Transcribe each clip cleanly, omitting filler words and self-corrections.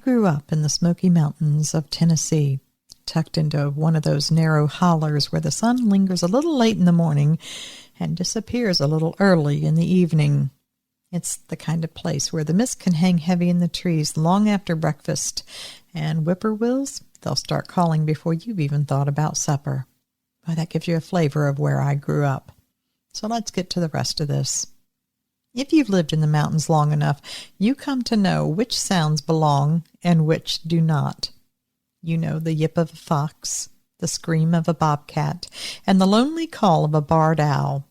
grew up in the Smoky Mountains of Tennessee, tucked into one of those narrow hollers where the sun lingers a little late in the morning and disappears a little early in the evening. It's the kind of place where the mist can hang heavy in the trees long after breakfast, and whippoorwills, they'll start calling before you've even thought about supper. Why, that gives you a flavor of where I grew up. So let's get to the rest of this. If you've lived in the mountains long enough, you come to know which sounds belong and which do not. You know the yip of a fox, the scream of a bobcat, and the lonely call of a barred owl.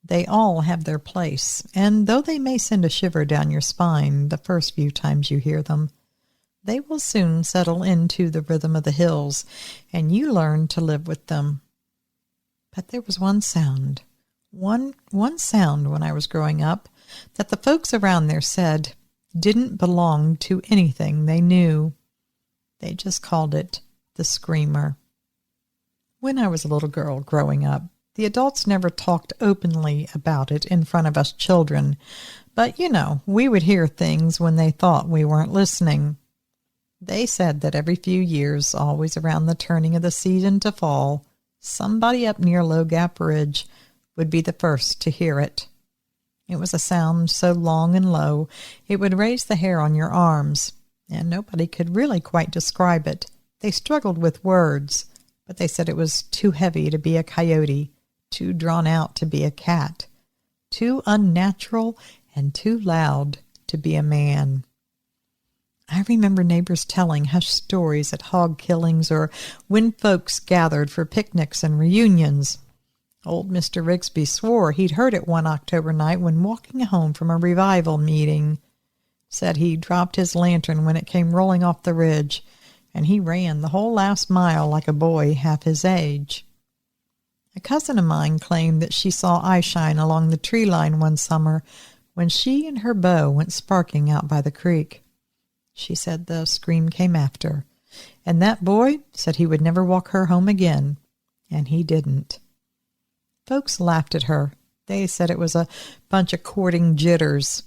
They all have their place, and though they may send a shiver down your spine the first few times you hear them, they will soon settle into the rhythm of the hills, and you learn to live with them. But there was one sound when I was growing up that the folks around there said didn't belong to anything they knew. They just called it the screamer. When I was a little girl growing up, the adults never talked openly about it in front of us children, but, we would hear things when they thought we weren't listening. They said that every few years, always around the turning of the season to fall, somebody up near Low Gap Ridge would be the first to hear it. It was a sound so long and low, it would raise the hair on your arms, and nobody could really quite describe it. They struggled with words, but they said it was too heavy to be a coyote, too drawn out to be a cat, too unnatural and too loud to be a man. I remember neighbors telling hush stories at hog killings or when folks gathered for picnics and reunions. Old Mr. Rigsby swore he'd heard it one October night when walking home from a revival meeting. Said he dropped his lantern when it came rolling off the ridge, and he ran the whole last mile like a boy half his age. A cousin of mine claimed that she saw eyeshine along the tree line one summer when she and her beau went sparking out by the creek. She said the scream came after, and that boy said he would never walk her home again, and he didn't. Folks laughed at her. They said it was a bunch of courting jitters.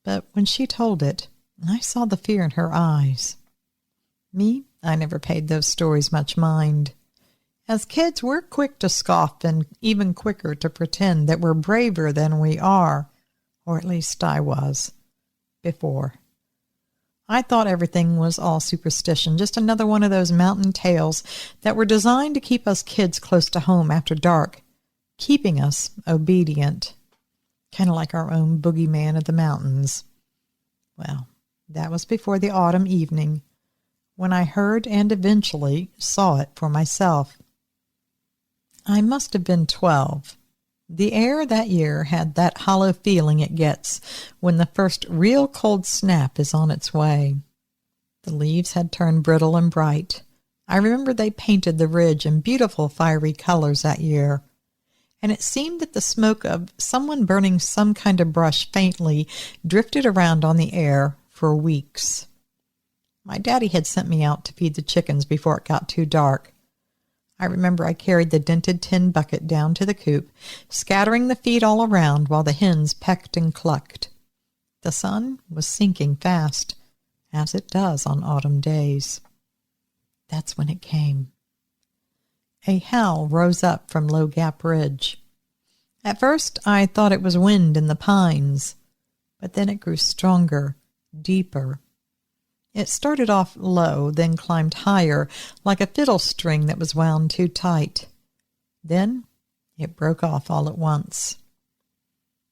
But when she told it, I saw the fear in her eyes. Me, I never paid those stories much mind. As kids, we're quick to scoff and even quicker to pretend that we're braver than we are, or at least I was, before. I thought everything was all superstition, just another one of those mountain tales that were designed to keep us kids close to home after dark, keeping us obedient, kind of like our own boogeyman of the mountains. Well, that was before the autumn evening, when I heard and eventually saw it for myself. I must have been 12. The air that year had that hollow feeling it gets when the first real cold snap is on its way. The leaves had turned brittle and bright. I remember they painted the ridge in beautiful fiery colors that year, and it seemed that the smoke of someone burning some kind of brush faintly drifted around on the air for weeks. My daddy had sent me out to feed the chickens before it got too dark. I remember I carried the dented tin bucket down to the coop, scattering the feed all around while the hens pecked and clucked. The sun was sinking fast, as it does on autumn days. That's when it came. A howl rose up from Low Gap Ridge. At first I thought it was wind in the pines, but then it grew stronger, deeper. It started off low, then climbed higher, like a fiddle string that was wound too tight. Then it broke off all at once.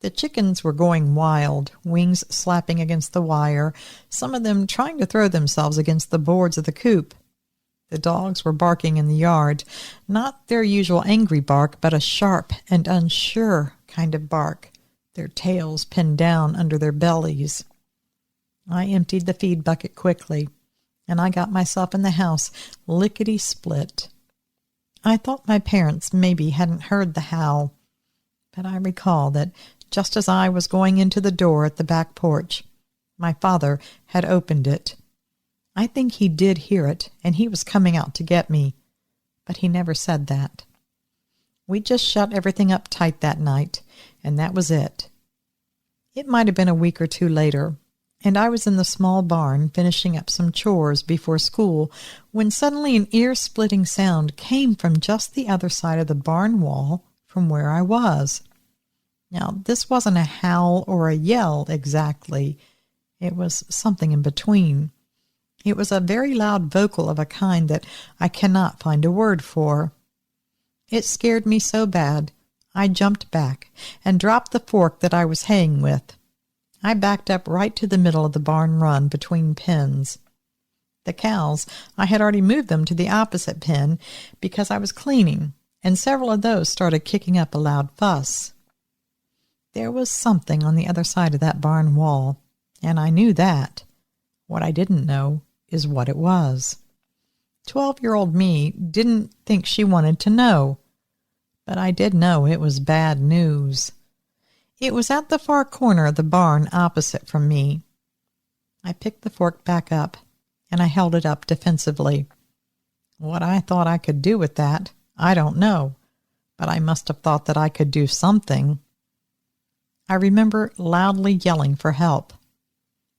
The chickens were going wild, wings slapping against the wire, some of them trying to throw themselves against the boards of the coop. The dogs were barking in the yard, not their usual angry bark, but a sharp and unsure kind of bark, their tails pinned down under their bellies. I emptied the feed bucket quickly, and I got myself in the house lickety-split. I thought my parents maybe hadn't heard the howl, but I recall that just as I was going into the door at the back porch, my father had opened it. I think he did hear it, and he was coming out to get me, but he never said that. We just shut everything up tight that night, and that was it. It might have been a week or two later, and I was in the small barn finishing up some chores before school when suddenly an ear-splitting sound came from just the other side of the barn wall from where I was. Now, this wasn't a howl or a yell exactly. It was something in between. It was a very loud vocal of a kind that I cannot find a word for. It scared me so bad, I jumped back and dropped the fork that I was haying with. I backed up right to the middle of the barn run between pens. The cows, I had already moved them to the opposite pen because I was cleaning, and several of those started kicking up a loud fuss. There was something on the other side of that barn wall, and I knew that. What I didn't know is what it was. 12-year-old me didn't think she wanted to know, but I did know it was bad news. It was at the far corner of the barn opposite from me. I picked the fork back up, and I held it up defensively. What I thought I could do with that, I don't know, but I must have thought that I could do something. I remember loudly yelling for help,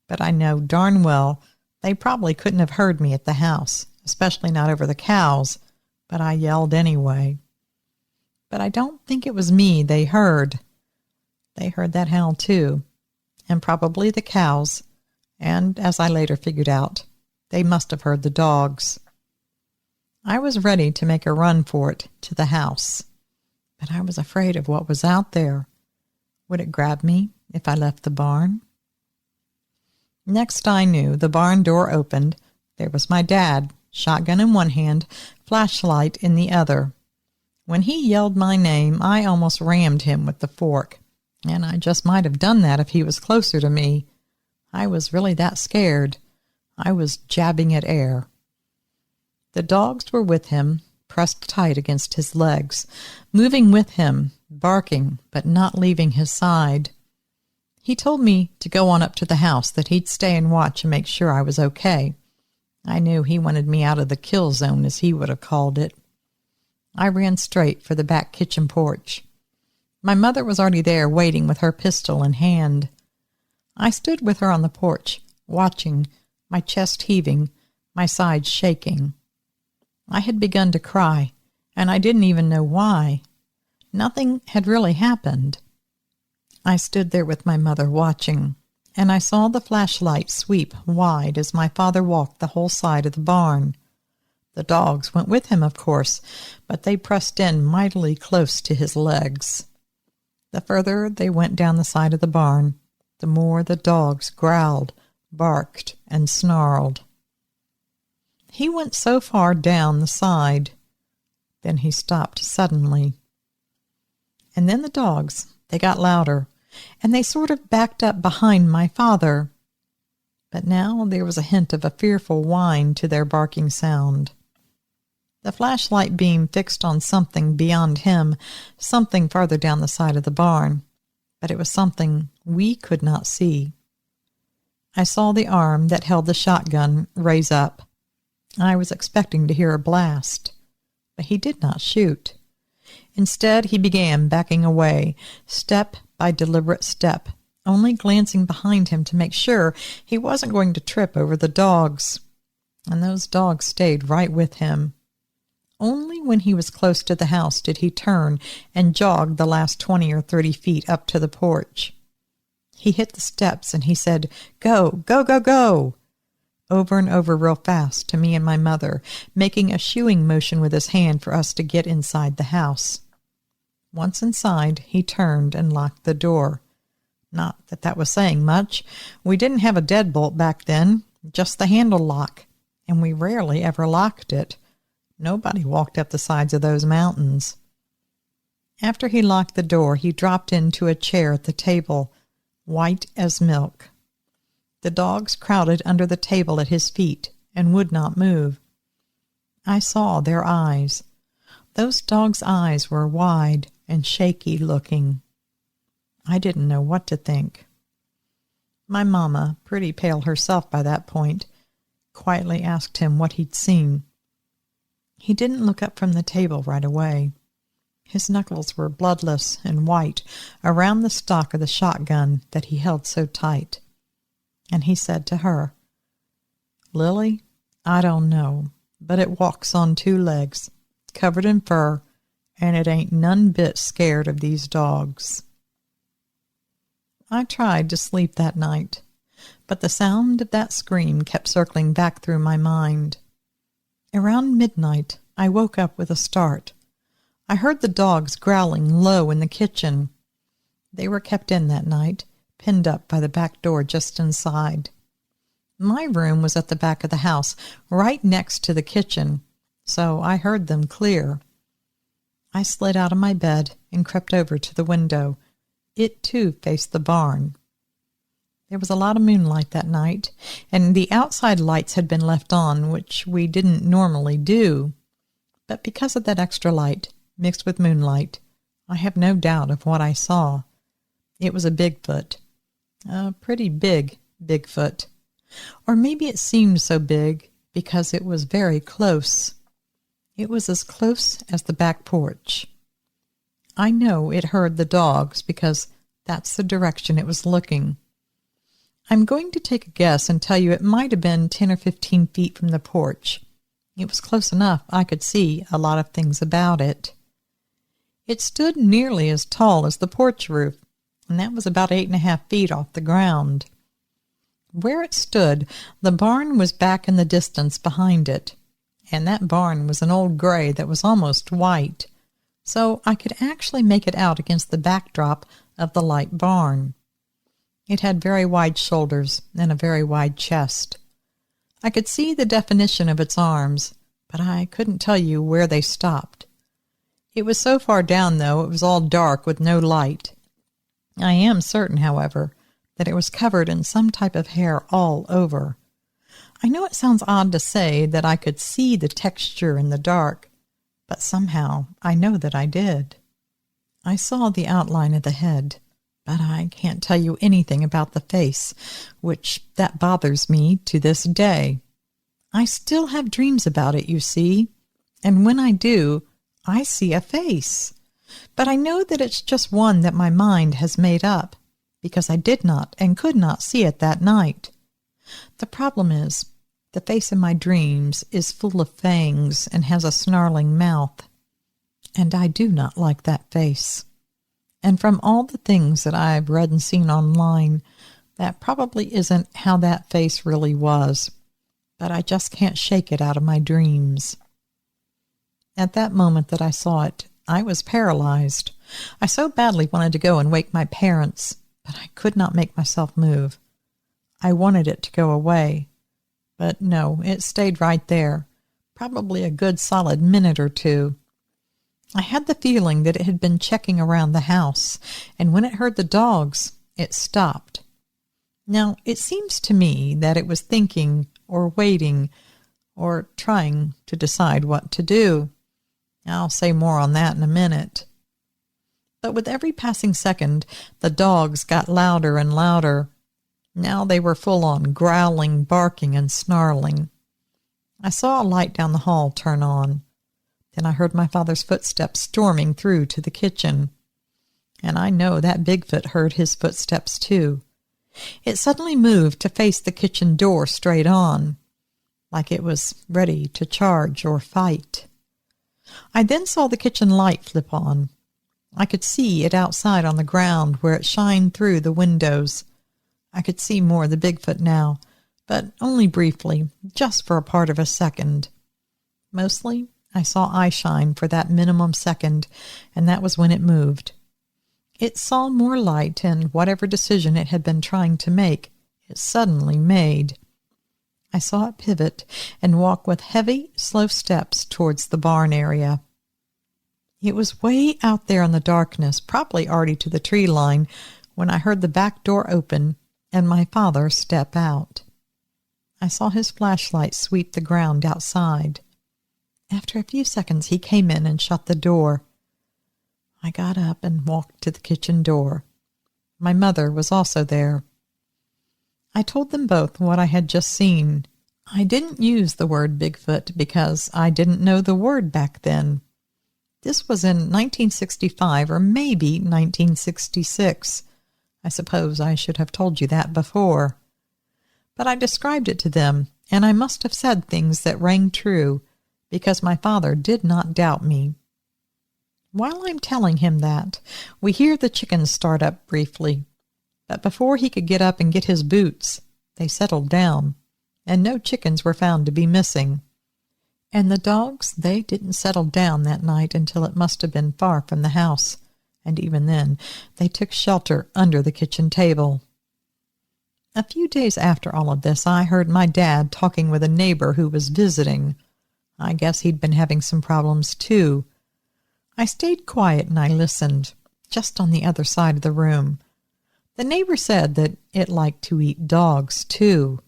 but I know darn well they probably couldn't have heard me at the house, especially not over the cows, but I yelled anyway. But I don't think it was me they heard. They heard that howl too, and probably the cows, and as I later figured out, they must have heard the dogs. I was ready to make a run for it to the house, but I was afraid of what was out there. Would it grab me if I left the barn? Next I knew, the barn door opened. There was my dad, shotgun in one hand, flashlight in the other. When he yelled my name, I almost rammed him with the fork, and I just might have done that if he was closer to me. I was really that scared. I was jabbing at air. The dogs were with him, pressed tight against his legs, moving with him, barking, but not leaving his side. He told me to go on up to the house, that he'd stay and watch and make sure I was okay. I knew he wanted me out of the kill zone, as he would have called it. I ran straight for the back kitchen porch. My mother was already there, waiting with her pistol in hand. I stood with her on the porch, watching, my chest heaving, my sides shaking. I had begun to cry, and I didn't even know why. Nothing had really happened. I stood there with my mother watching, and I saw the flashlight sweep wide as my father walked the whole side of the barn. The dogs went with him, of course, but they pressed in mightily close to his legs. The further they went down the side of the barn, the more the dogs growled, barked, and snarled. He went so far down the side. Then he stopped suddenly. And then the dogs, they got louder, and they sort of backed up behind my father. But now there was a hint of a fearful whine to their barking sound. The flashlight beam fixed on something beyond him, something farther down the side of the barn, but it was something we could not see. I saw the arm that held the shotgun raise up. I was expecting to hear a blast, but he did not shoot. Instead, he began backing away, step by deliberate step, only glancing behind him to make sure he wasn't going to trip over the dogs. And those dogs stayed right with him. Only when he was close to the house did he turn and jog the last 20 or 30 feet up to the porch. He hit the steps and he said, "Go, go, go, go," over and over real fast to me and my mother, making a shooing motion with his hand for us to get inside the house. Once inside, he turned and locked the door. Not that that was saying much. We didn't have a deadbolt back then, just the handle lock, and we rarely ever locked it. Nobody walked up the sides of those mountains. After he locked the door, he dropped into a chair at the table, white as milk. The dogs crowded under the table at his feet and would not move. I saw their eyes. Those dogs' eyes were wide and shaky looking. I didn't know what to think. My mamma, pretty pale herself by that point, quietly asked him what he'd seen. He didn't look up from the table right away. His knuckles were bloodless and white around the stock of the shotgun that he held so tight. and he said to her, "Lily, I don't know, but it walks on 2 legs, covered in fur, and it ain't none bit scared of these dogs." I tried to sleep that night, but the sound of that scream kept circling back through my mind. Around midnight, I woke up with a start. I heard the dogs growling low in the kitchen. They were kept in that night, pinned up by the back door just inside. My room was at the back of the house, right next to the kitchen, so I heard them clear. I slid out of my bed and crept over to the window. It, too, faced the barn. There was a lot of moonlight that night, and the outside lights had been left on, which we didn't normally do. But because of that extra light, mixed with moonlight, I have no doubt of what I saw. It was a Bigfoot. A pretty big Bigfoot. Or maybe it seemed so big because it was very close. It was as close as the back porch. I know it heard the dogs because that's the direction it was looking. I'm going to take a guess and tell you it might have been 10 or 15 feet from the porch. It was close enough I could see a lot of things about it. It stood nearly as tall as the porch roof, and that was about 8.5 feet off the ground. Where it stood, the barn was back in the distance behind it, and that barn was an old gray that was almost white, so I could actually make it out against the backdrop of the light barn. It had very wide shoulders and a very wide chest. I could see the definition of its arms, but I couldn't tell you where they stopped. It was so far down, though, it was all dark with no light. I am certain, however, that it was covered in some type of hair all over. I know it sounds odd to say that I could see the texture in the dark, but somehow I know that I did. I saw the outline of the head, but I can't tell you anything about the face, which that bothers me to this day. I still have dreams about it, you see, and when I do, I see a face. But I know that it's just one that my mind has made up, because I did not and could not see it that night. The problem is, the face in my dreams is full of fangs and has a snarling mouth, and I do not like that face. And from all the things that I've read and seen online, that probably isn't how that face really was, but I just can't shake it out of my dreams. At that moment that I saw it, I was paralyzed. I so badly wanted to go and wake my parents, but I could not make myself move. I wanted it to go away, but no, it stayed right there, probably a good solid minute or 2. I had the feeling that it had been checking around the house, and when it heard the dogs, it stopped. Now, it seems to me that it was thinking or waiting or trying to decide what to do. I'll say more on that in a minute. But with every passing second, the dogs got louder and louder. Now they were full on growling, barking, and snarling. I saw a light down the hall turn on. Then I heard my father's footsteps storming through to the kitchen. And I know that Bigfoot heard his footsteps too. It suddenly moved to face the kitchen door straight on, like it was ready to charge or fight. I then saw the kitchen light flip on. I could see it outside on the ground where it shined through the windows. I could see more of the Bigfoot now, but only briefly, just for a part of a second. Mostly, I saw eye shine for that minimum second, and that was when it moved. It saw more light, and whatever decision it had been trying to make, it suddenly made. I saw it pivot and walk with heavy, slow steps towards the barn area. It was way out there in the darkness, probably already to the tree line, when I heard the back door open and my father step out. I saw his flashlight sweep the ground outside. After a few seconds, he came in and shut the door. I got up and walked to the kitchen door. My mother was also there. I told them both what I had just seen. I didn't use the word Bigfoot because I didn't know the word back then. This was in 1965 or maybe 1966. I suppose I should have told you that before. But I described it to them, and I must have said things that rang true, because my father did not doubt me. While I'm telling him that, we hear the chickens start up briefly. But before he could get up and get his boots, they settled down, and no chickens were found to be missing. And the dogs, they didn't settle down that night until it must have been far from the house, and even then they took shelter under the kitchen table. A few days after all of this, I heard my dad talking with a neighbor who was visiting. I guess he'd been having some problems too. I stayed quiet and I listened, just on the other side of the room. The neighbor said that it liked to eat dogs too,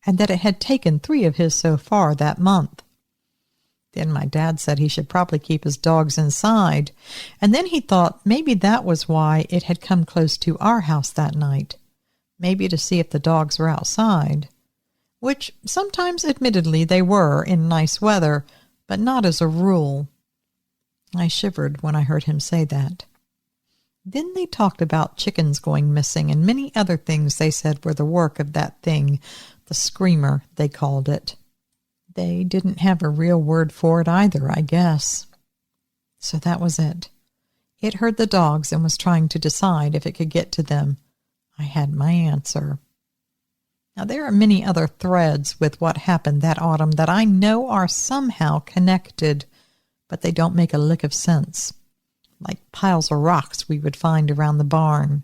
and that it had taken 3 of his so far that month. Then my dad said he should probably keep his dogs inside, and then he thought maybe that was why it had come close to our house that night, maybe to see if the dogs were outside, which sometimes admittedly they were in nice weather, but not as a rule. I shivered when I heard him say that. Then they talked about chickens going missing and many other things they said were the work of that thing, the screamer, they called it. They didn't have a real word for it either, I guess. So that was it. It heard the dogs and was trying to decide if it could get to them. I had my answer. Now there are many other threads with what happened that autumn that I know are somehow connected, but they don't make a lick of sense. Like piles of rocks we would find around the barn.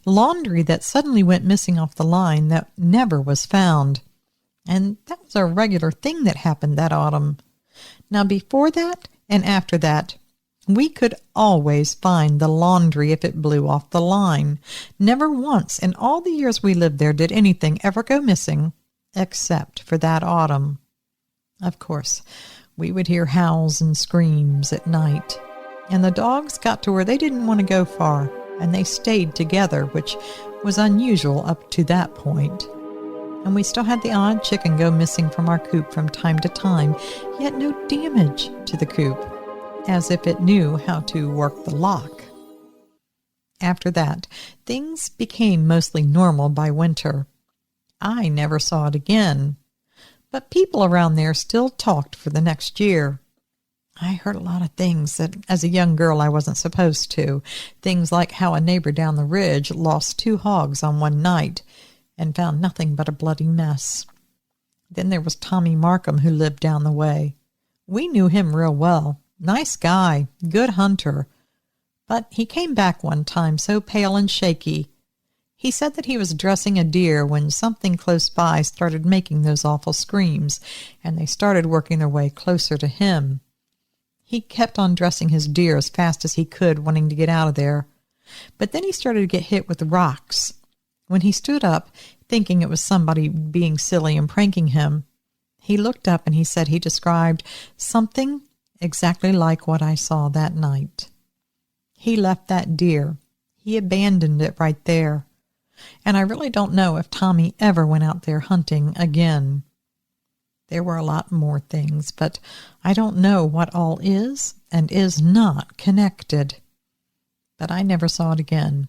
Laundry that suddenly went missing off the line that never was found. And that was a regular thing that happened that autumn. Now before that and after that, we could always find the laundry if it blew off the line. Never once in all the years we lived there did anything ever go missing, except for that autumn. Of course, we would hear howls and screams at night, and the dogs got to where they didn't want to go far, and they stayed together, which was unusual up to that point. And we still had the odd chicken go missing from our coop from time to time, yet no damage to the coop, as if it knew how to work the lock. After that, things became mostly normal by winter. I never saw it again, but people around there still talked for the next year. I heard a lot of things that as a young girl I wasn't supposed to. Things like how a neighbor down the ridge lost 2 hogs on one night and found nothing but a bloody mess. Then there was Tommy Markham who lived down the way. We knew him real well. Nice guy, good hunter. But he came back one time so pale and shaky. He said that he was dressing a deer when something close by started making those awful screams, and they started working their way closer to him. He kept on dressing his deer as fast as he could, wanting to get out of there. But then he started to get hit with rocks. When he stood up, thinking it was somebody being silly and pranking him, he looked up and he said he described something exactly like what I saw that night. He left that deer. He abandoned it right there. And I really don't know if Tommy ever went out there hunting again. There were a lot more things, but I don't know what all is and is not connected. But I never saw it again.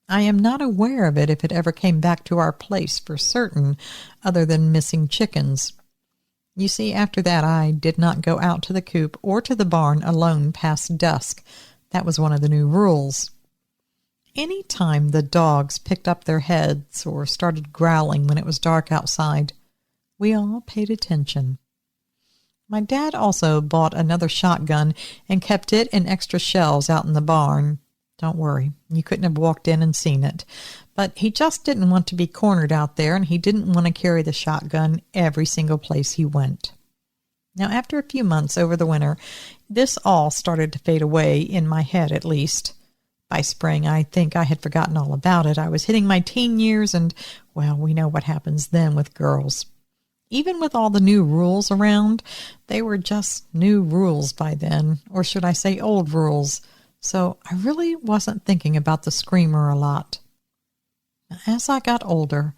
I am not aware of it if it ever came back to our place for certain, other than missing chickens. You see, after that I did not go out to the coop or to the barn alone past dusk. That was one of the new rules. Any time the dogs picked up their heads or started growling when it was dark outside, we all paid attention. My dad also bought another shotgun and kept it and extra shells out in the barn. Don't worry, you couldn't have walked in and seen it. But he just didn't want to be cornered out there, and he didn't want to carry the shotgun every single place he went. Now, after a few months over the winter, this all started to fade away, in my head at least. By spring, I think I had forgotten all about it. I was hitting my teen years, and, well, we know what happens then with girls. Even with all the new rules around, they were just new rules by then, or should I say old rules. So I really wasn't thinking about the screamer a lot. As I got older,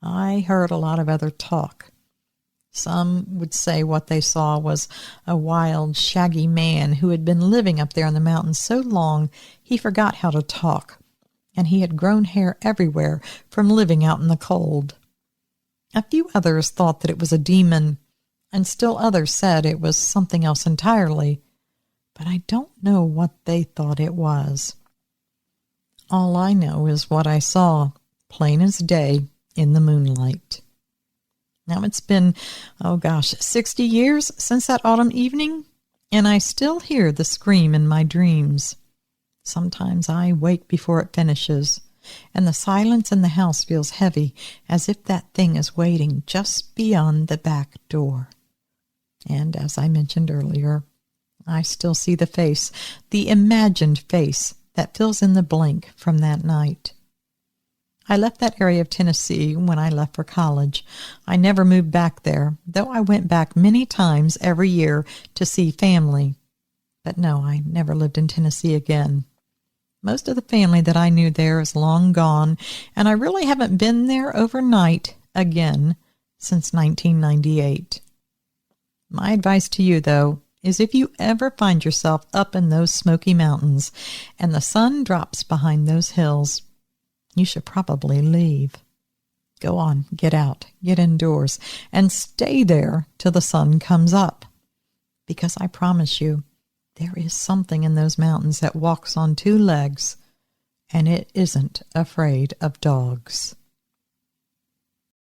I heard a lot of other talk. Some would say what they saw was a wild, shaggy man who had been living up there in the mountains so long he forgot how to talk, and he had grown hair everywhere from living out in the cold. A few others thought that it was a demon, and still others said it was something else entirely, but I don't know what they thought it was. All I know is what I saw, plain as day, in the moonlight. Now it's been, 60 years since that autumn evening, and I still hear the scream in my dreams. Sometimes I wake before it finishes, and the silence in the house feels heavy, as if that thing is waiting just beyond the back door. And as I mentioned earlier, I still see the face, the imagined face that fills in the blank from that night. I left that area of Tennessee when I left for college. I never moved back there, though I went back many times every year to see family. But no, I never lived in Tennessee again. Most of the family that I knew there is long gone, and I really haven't been there overnight again since 1998. My advice to you, though, is if you ever find yourself up in those Smoky Mountains and the sun drops behind those hills, you should probably leave. Go on, get out, get indoors, and stay there till the sun comes up. Because I promise you, there is something in those mountains that walks on two legs, and it isn't afraid of dogs.